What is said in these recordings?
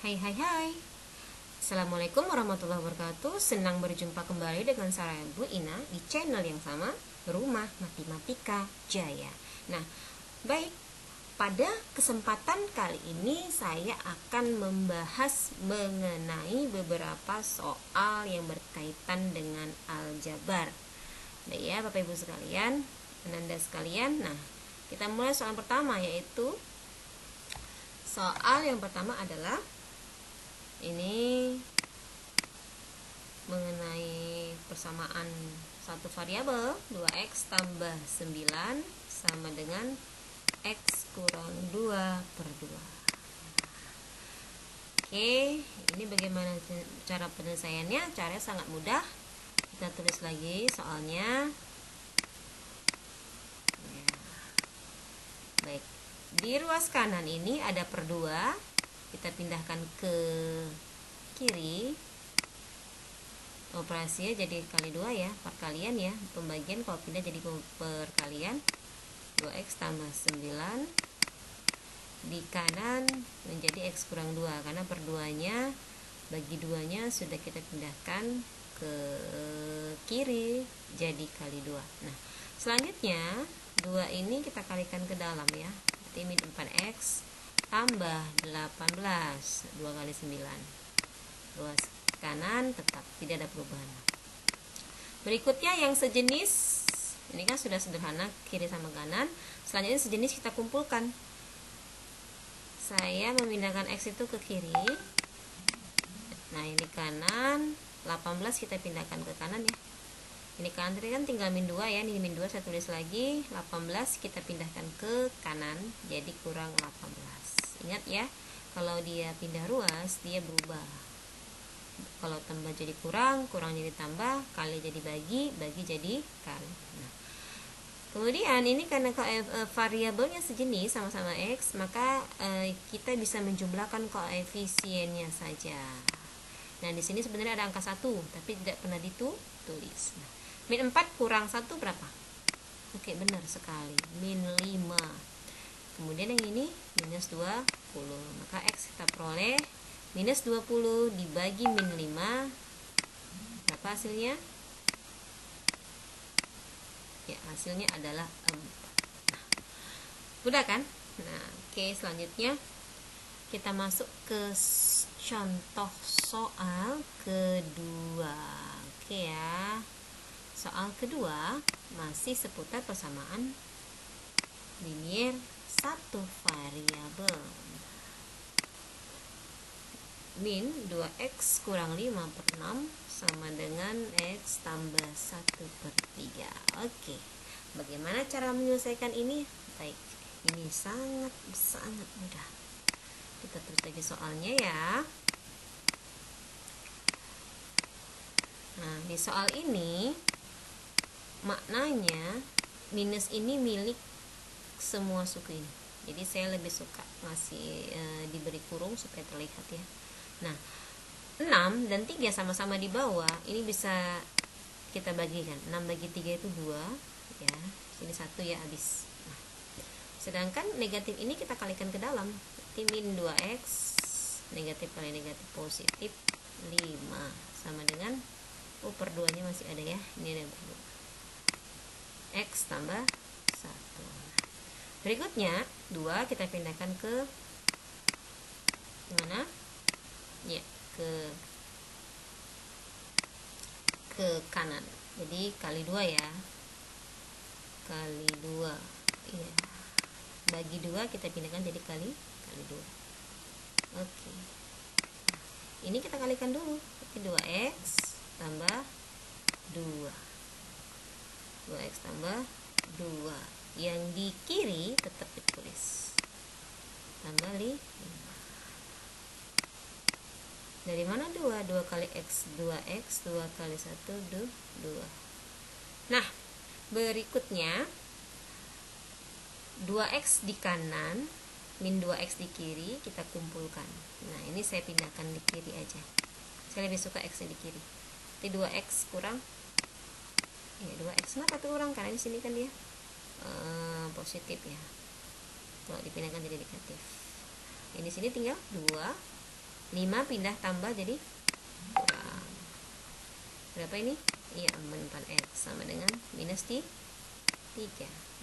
Hai hai hai. Assalamualaikum warahmatullahi wabarakatuh. Senang berjumpa kembali dengan saya Bu Ina di channel yang sama, Rumah Matematika Jaya. Nah, baik, pada kesempatan kali ini saya akan membahas mengenai beberapa soal yang berkaitan dengan aljabar. Nah ya Bapak Ibu sekalian, Ananda sekalian. Nah, kita mulai soal pertama, yaitu soal yang pertama adalah ini mengenai persamaan satu variabel 2x tambah 9 sama dengan x kurang 2/2. Oke, ini bagaimana cara penyelesaiannya? Caranya sangat mudah. Kita tulis lagi soalnya. Baik, di ruas kanan ini ada per 2. Kita pindahkan ke kiri, operasinya jadi kali 2 ya, perkalian ya, pembagian kalau pindah jadi perkalian. 2x tambah 9 di kanan menjadi x kurang 2, karena per 2 nya bagi 2 nya sudah kita pindahkan ke kiri jadi kali 2. Nah, selanjutnya 2 ini kita kalikan ke dalam ya, berarti min 4x tambah 18, 2 kali 9. Ruas kanan tetap tidak ada perubahan. Berikutnya yang sejenis, ini kan sudah sederhana, kiri sama kanan. Selanjutnya sejenis kita kumpulkan. Saya memindahkan x itu ke kiri. Nah, ini kanan, 18 kita pindahkan ke kanan ya. Ini kanan tadi kan tinggal min 2 ya, ini min 2 saya tulis lagi, 18 kita pindahkan ke kanan jadi kurang 18. Ingat ya, kalau dia pindah ruas dia berubah. Kalau tambah jadi kurang, kurang jadi tambah, kali jadi bagi, bagi jadi kali. Nah, kemudian ini karena variabelnya sejenis sama-sama x, maka kita bisa menjumlahkan koefisiennya saja. Nah, di sini sebenarnya ada angka 1, tapi tidak pernah ditulis. Nah, min 4 kurang 1 berapa? Oke, benar sekali, min 5. Kemudian yang ini minus 20, maka x kita peroleh minus 20 dibagi min 5, berapa hasilnya? Ya, hasilnya adalah 4. Nah, mudah kan? Nah, oke, selanjutnya kita masuk ke contoh soal kedua. Oke ya, soal kedua masih seputar persamaan linear satu variabel. Min 2x kurang 5/6 sama dengan x tambah 1/3. Oke, bagaimana cara menyelesaikan ini? Baik, ini sangat mudah. Kita tulis lagi soalnya ya. Nah, di soal ini maknanya minus ini milik semua suku ini. Jadi saya lebih suka ngasih diberi kurung supaya terlihat ya. Nah, 6 dan 3 sama-sama di bawah, ini bisa kita bagikan. 6 bagi 3 itu 2 ya. Sini 1 ya habis. Nah, sedangkan negatif ini kita kalikan ke dalam. Berarti min 2x negatif kali negatif positif 5 sama dengan per 2 nya masih ada ya. Ini ada per 2. X tambah 1. Berikutnya 2 kita pindahkan ke mana? Ya, ke kanan. Jadi kali 2 ya. Kali 2. Iya. Bagi 2 kita pindahkan jadi kali 2. Oke. Nah, ini kita kalikan dulu. Jadi 2x tambah 2. 2x tambah 2. Yang di kiri tetap ditulis. Tambah 5. Dari mana 2? 2 kali x, 2x, 2 kali 1, 2. Nah, berikutnya 2x di kanan, min 2x di kiri, kita kumpulkan. Nah, ini saya pindahkan di kiri aja. Saya lebih suka x di kiri. Jadi 2x kurang, ya 2x kenapa tuh kurang? Karena di sini kan dia positif ya. Kalau dipindahkan jadi negatif. Ini sini tinggal 2 5 pindah tambah jadi kurang. Berapa ini? Iya, min 4x sama dengan minus 3.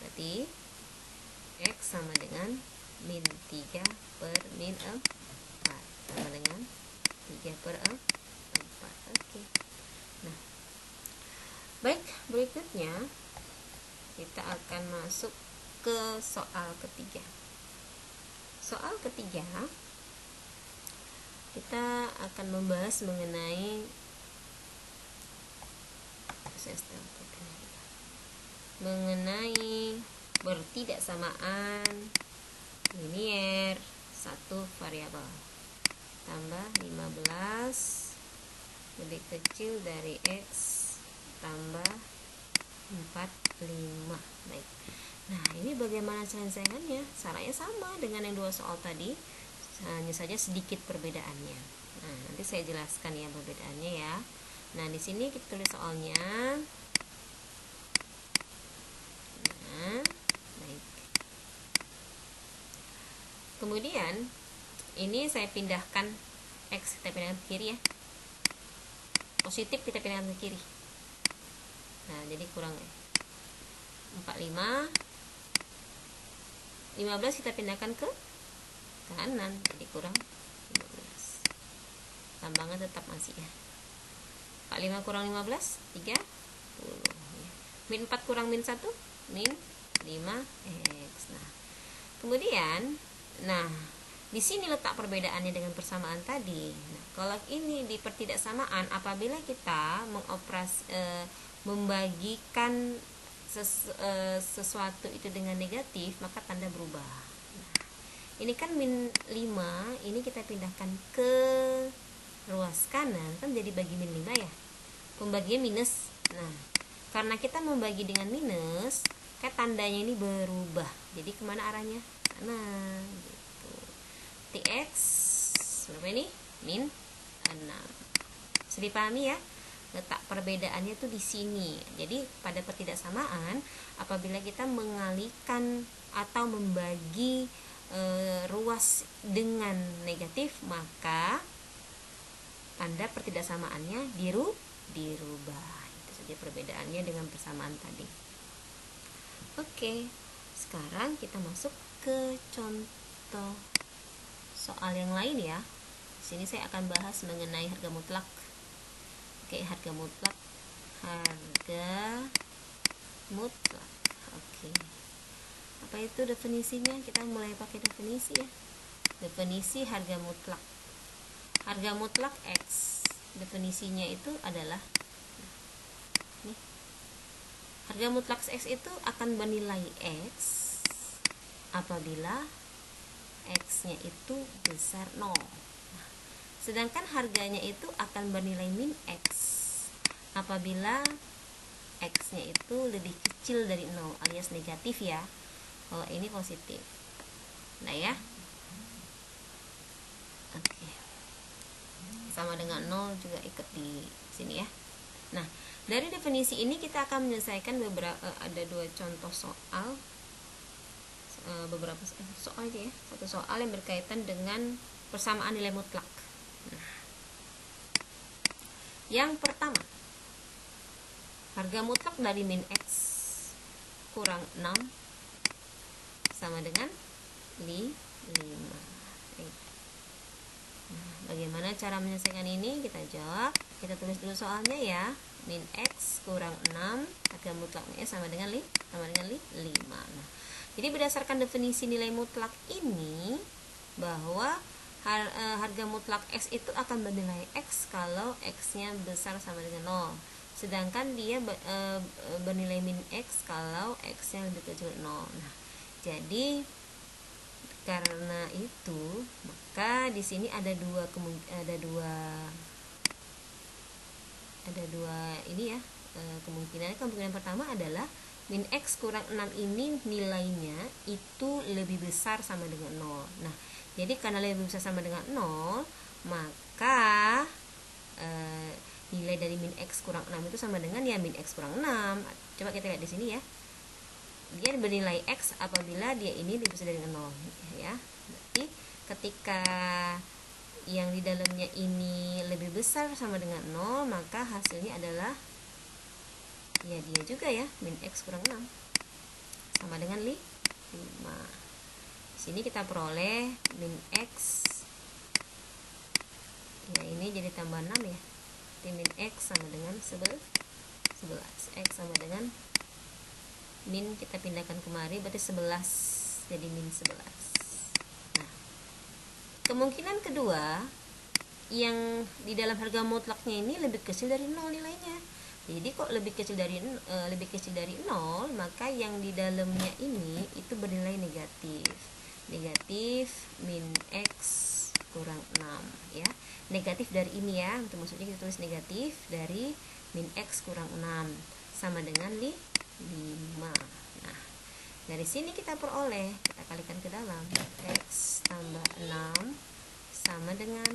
Berarti x sama dengan min 3 per min 4 sama dengan 3 per 4. Oke. Nah, baik, berikutnya kita akan masuk ke soal ketiga. Soal ketiga kita akan membahas mengenai bertidaksamaan linier satu variabel tambah 15 lebih kecil dari x tambah 45. Baik. Nah, ini bagaimana penyelesaiannya? Caranya sama dengan yang dua soal tadi, hanya saja sedikit perbedaannya. Nah, nanti saya jelaskan ya perbedaannya ya. Nah, di sini kita tulis soalnya. Nah, baik. Kemudian ini saya pindahkan x, kita pindahkan ke kiri ya. Positif kita pindahkan ke kiri. Nah, jadi kurang 45. 15 kita pindahkan ke kanan, jadi kurang 15. Tambangan tetap masih ya. 45 kurang 15 30 ya. Min 4 kurang min 1 min 5x. Nah, kemudian di sini letak perbedaannya dengan persamaan tadi. Nah, kalau ini di pertidaksamaan, apabila kita membagikan sesuatu itu dengan negatif, maka tanda berubah. Nah, ini kan min 5, ini kita pindahkan ke ruas kanan, kan jadi bagi min 5 ya. Pembagian minus. Nah, karena kita membagi dengan minus, kayak tandanya ini berubah. Jadi kemana arahnya? Sana gitu. Tx berapa ini? Min 6. Bisa dipahami ya? Letak perbedaannya tuh di sini. Jadi pada pertidaksamaan, apabila kita mengalihkan atau membagi ruas dengan negatif, maka tanda pertidaksamaannya dirubah. Itu saja perbedaannya dengan persamaan tadi. Oke, sekarang kita masuk ke contoh soal yang lain ya. Di sini saya akan bahas mengenai harga mutlak. Oke, harga mutlak. Oke. Apa itu definisinya? Kita mulai pakai definisi ya. Definisi harga mutlak. Harga mutlak X. Definisinya itu adalah nih. Harga mutlak X itu akan bernilai X apabila X-nya itu besar 0. Sedangkan harganya itu akan bernilai min X apabila X-nya itu lebih kecil dari 0 alias negatif ya. Kalau ini positif. Nah ya. Oke. Sama dengan 0 juga ikut di sini ya. Nah, dari definisi ini kita akan menyelesaikan ada dua contoh soal. Beberapa soal aja ya. Satu soal yang berkaitan dengan persamaan nilai mutlak. Nah, yang pertama, harga mutlak dari min X kurang 6 sama dengan 5. Nah, bagaimana cara menyelesaikan ini? Kita jawab. Kita tulis dulu soalnya ya. Min X kurang 6, harga mutlaknya sama dengan 5. Nah, jadi berdasarkan definisi nilai mutlak ini, bahwa harga mutlak X itu akan bernilai X kalau X-nya besar sama dengan 0. Sedangkan dia bernilai min X kalau X-nya lebih kecil 0. Nah, jadi karena itu, maka di sini ada dua ini ya, kemungkinan pertama adalah min X kurang 6 ini nilainya itu lebih besar sama dengan 0. Nah, jadi karena lebih besar sama dengan 0, maka nilai dari min X kurang 6 itu sama dengan ya min X kurang 6. Coba kita lihat di sini ya. Dia bernilai X apabila dia ini lebih besar dari 0 ya. Berarti ketika yang di dalamnya ini lebih besar sama dengan 0, maka hasilnya adalah ya dia juga ya, min X kurang 6 sama dengan 5. Sini kita peroleh min X, ya ini jadi tambah 6 ya, jadi min X sama dengan 11. X sama dengan min, kita pindahkan kemari berarti 11, jadi min 11. Nah, kemungkinan kedua yang di dalam harga mutlaknya ini lebih kecil dari 0 nilainya. Jadi kok lebih kecil dari 0, maka yang di dalamnya ini itu bernilai negatif. Negatif min X kurang 6 ya. Negatif dari ini ya, untuk maksudnya kita tulis negatif dari min X kurang 6 sama dengan 5. Nah, dari sini kita peroleh, kita kalikan ke dalam, X tambah 6 sama dengan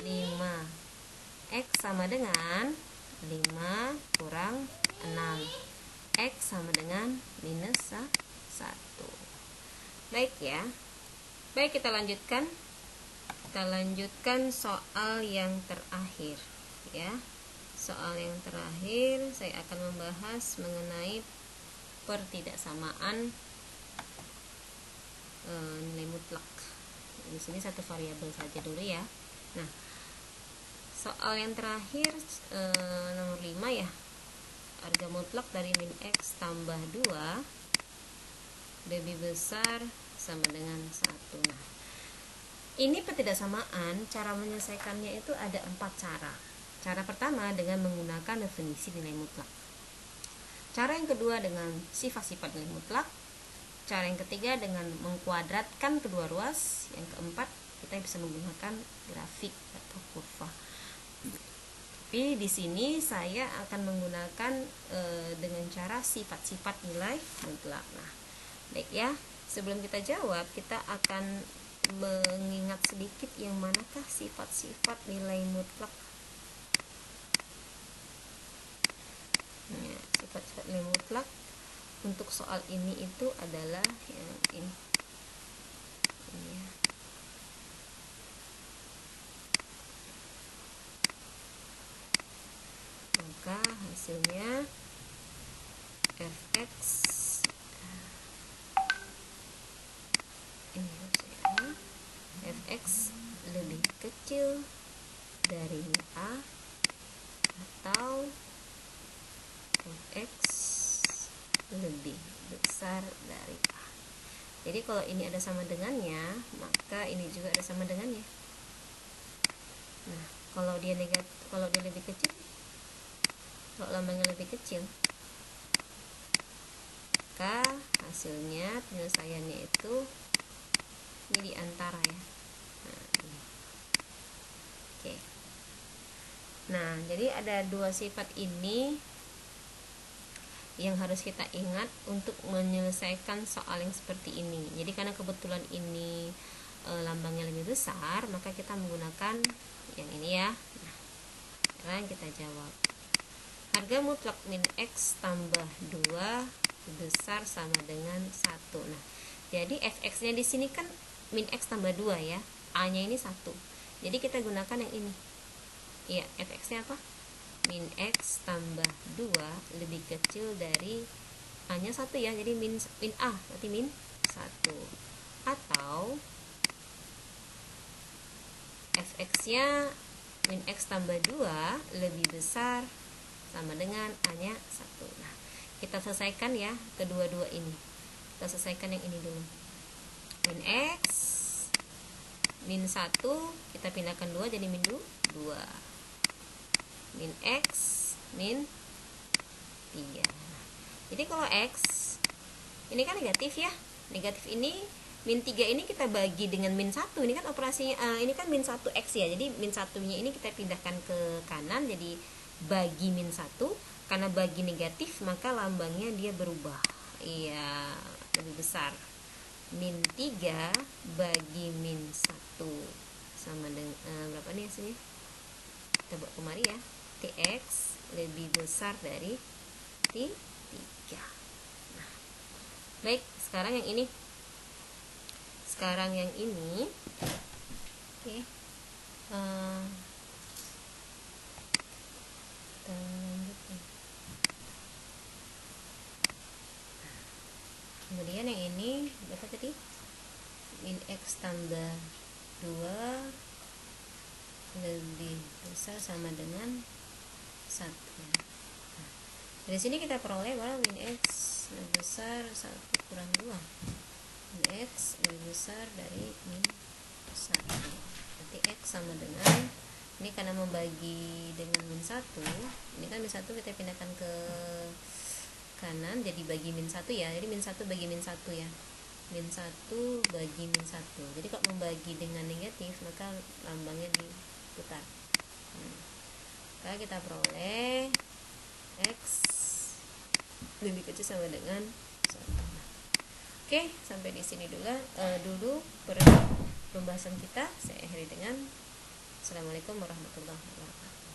5. X sama dengan 5 kurang 6. X sama dengan minus 1. Baik ya. Baik, kita lanjutkan. Kita lanjutkan soal yang terakhir ya. Soal yang terakhir saya akan membahas mengenai pertidaksamaan nilai mutlak. Di sini satu variabel saja dulu ya. Nah, soal yang terakhir nomor 5 ya. Harga mutlak dari min X tambah 2 lebih besar sama dengan 1. Nah, ini pertidaksamaan, cara menyelesaikannya itu ada 4 cara. Cara pertama dengan menggunakan definisi nilai mutlak. Cara yang kedua dengan sifat-sifat nilai mutlak. Cara yang ketiga dengan mengkuadratkan kedua ruas. Yang keempat, kita bisa menggunakan grafik atau kurva. Tapi di sini saya akan menggunakan dengan cara sifat-sifat nilai mutlak. Nah, baik ya. Sebelum kita jawab, kita akan mengingat sedikit yang manakah sifat-sifat nilai mutlak. Nah, sifat-sifat nilai mutlak untuk soal ini itu adalah yang ini. Ini ya. Maka hasilnya fx ini harusnya fx lebih kecil dari a atau fx lebih besar dari a. Jadi kalau ini ada sama dengannya, maka ini juga ada sama dengannya. Nah, kalau dia negatif, kalau dia lebih kecil, kalau lambangnya lebih kecil, maka hasilnya penyelesaiannya itu ini di antara ya. Nah, ini. Oke. Nah, jadi ada dua sifat ini yang harus kita ingat untuk menyelesaikan soal yang seperti ini. Jadi karena kebetulan ini lambangnya lebih besar, maka kita menggunakan yang ini ya. Nah, sekarang kita jawab. Harga mutlak min X tambah 2 besar sama dengan 1. Nah, jadi fx-nya di sini kan min X tambah 2 ya. A-nya ini 1. Jadi kita gunakan yang ini. Iya, fx-nya apa? Min X tambah 2 lebih kecil dari A-nya 1 ya. Jadi min A, berarti min 1. Atau fx-nya min X tambah 2 lebih besar sama dengan A-nya 1. Nah, kita selesaikan ya kedua-dua ini. Kita selesaikan yang ini dulu. Min X min 1 kita pindahkan 2 jadi min 2. Min X min 3. Jadi kalau X ini kan negatif ya. Negatif ini min 3 ini kita bagi dengan min 1. Ini kan operasinya ini kan min 1X ya. Jadi min 1-nya ini kita pindahkan ke kanan jadi bagi min 1. Karena bagi negatif maka lambangnya dia berubah. Iya, lebih besar. Min 3 bagi min 1 sama dengan berapa nih hasilnya? Kita buat kemari ya. TX lebih besar dari T3. Nah, baik, sekarang yang ini. Sekarang yang ini. Oke. kita lanjut ya. Kemudian yang ini berapa tadi? Min X tambah 2 lebih besar sama dengan 1. Nah, dari sini kita peroleh bahwa min X lebih besar 1 kurang 2. Min X lebih besar dari min 1. Berarti X sama dengan, ini karena membagi dengan min 1, ini kan min 1 kita pindahkan ke kanan jadi bagi min 1 ya, jadi min 1 bagi min 1 ya, min 1 bagi min 1. Jadi kalau membagi dengan negatif maka lambangnya diputar. Maka kita peroleh X lebih kecil sama dengan 1. Oke, sampai di sini dulu pembahasan kita. Saya akhiri dengan Assalamualaikum warahmatullahi wabarakatuh.